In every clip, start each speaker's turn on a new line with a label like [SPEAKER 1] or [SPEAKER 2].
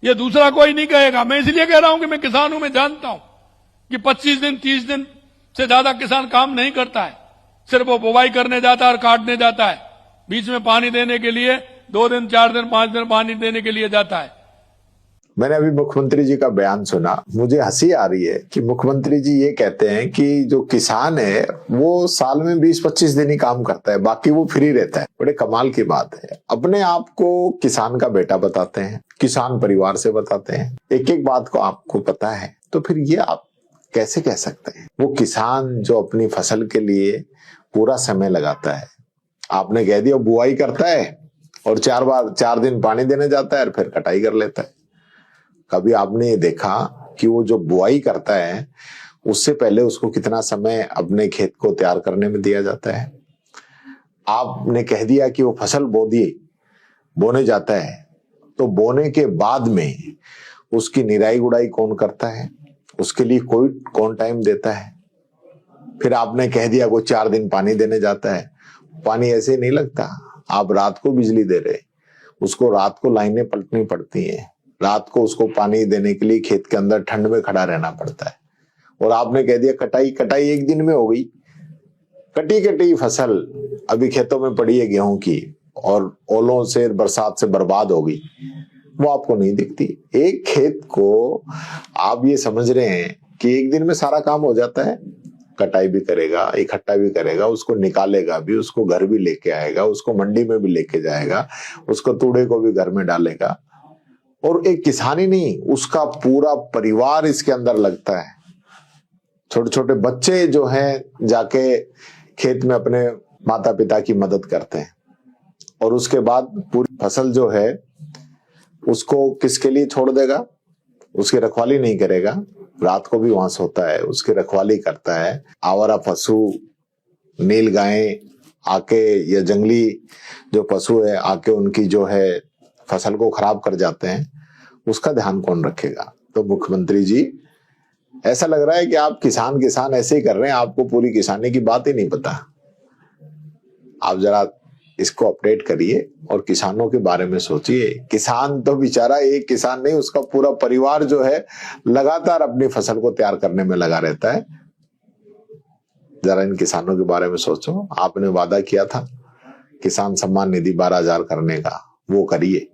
[SPEAKER 1] ये दूसरा कोई नहीं कहेगा। मैं इसलिए कह रहा हूं कि मैं किसान हूं, मैं जानता हूं कि 25 दिन 30 दिन से ज्यादा किसान काम नहीं करता है। सिर्फ वो बुवाई करने जाता है और काटने जाता है, बीच में पानी देने के लिए 2 दिन 4 दिन 5 दिन पानी देने के लिए जाता है।
[SPEAKER 2] मैंने अभी मुख्यमंत्री जी का बयान सुना, मुझे हंसी आ रही है कि मुख्यमंत्री जी ये कहते हैं कि जो किसान है वो साल में 20-25 दिन ही काम करता है, बाकी वो फ्री रहता है। बड़े कमाल की बात है। अपने आप को किसान का बेटा बताते हैं, किसान परिवार से बताते हैं, एक एक बात को आपको पता है, तो फिर ये आप कैसे कह सकते हैं? वो किसान जो अपनी फसल के लिए पूरा समय लगाता है, आपने कह दिया बुआई करता है और 4 दिन पानी देने जाता है और फिर कटाई कर लेता है। कभी आपने ये देखा कि वो जो बुआई करता है उससे पहले उसको कितना समय अपने खेत को तैयार करने में दिया जाता है? आपने कह दिया कि वो फसल बोने जाता है, तो बोने के बाद में उसकी निराई गुड़ाई कौन करता है? उसके लिए कौन टाइम देता है? फिर आपने कह दिया वो 4 दिन पानी देने जाता है। पानी ऐसे नहीं लगता, आप रात को बिजली दे रहे, उसको रात को लाइनें पलटनी पड़ती हैं, रात को उसको पानी देने के लिए खेत के अंदर ठंड में खड़ा रहना पड़ता है। और आपने कह दिया कटाई 1 दिन में हो गई। कटी फसल अभी खेतों में पड़ी है गेहूं की और ओलों से बरसात से बर्बाद हो गई, वो आपको नहीं दिखती। एक खेत को आप ये समझ रहे हैं कि 1 दिन में सारा काम हो जाता है। कटाई भी करेगा, इकट्ठा भी करेगा, उसको निकालेगा भी, उसको घर भी लेके आएगा, उसको मंडी में भी लेके जाएगा, उसको तूड़े को भी घर में डालेगा। और एक किसान ही नहीं, उसका पूरा परिवार इसके अंदर लगता है। छोटे छोटे बच्चे जो हैं जाके खेत में अपने माता पिता की मदद करते हैं, और उसके बाद पूरी फसल जो है उसको किसके लिए छोड़ देगा? उसकी रखवाली नहीं करेगा, रात को भी वहां सोता है, उसकी रखवाली करता है। आवारा पशु, नील गायें आके या जंगली जो पशु है आके उनकी जो है फसल को खराब कर जाते हैं, उसका ध्यान कौन रखेगा? तो मुख्यमंत्री जी, ऐसा लग रहा है कि आप किसान ऐसे ही कर रहे हैं, आपको पूरी किसानी की बात ही नहीं पता। आप जरा इसको अपडेट करिए और किसानों के बारे में सोचिए। किसान तो बेचारा एक किसान नहीं, उसका पूरा परिवार जो है लगातार अपनी फसल को तैयार करने में लगा रहता है। जरा इन किसानों के बारे में सोचो। आपने वादा किया था किसान सम्मान निधि 12,000 करने का, वो करिए।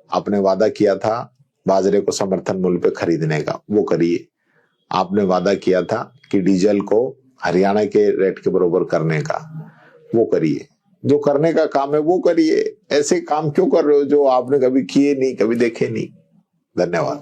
[SPEAKER 2] आपने वादा किया था बाजरे को समर्थन मूल्य पे खरीदने का, वो करिए। आपने वादा किया था कि डीजल को हरियाणा के रेट के बराबर करने का, वो करिए। जो करने का काम है वो करिए। ऐसे काम क्यों कर रहे हो जो आपने कभी किए नहीं, कभी देखे नहीं? धन्यवाद।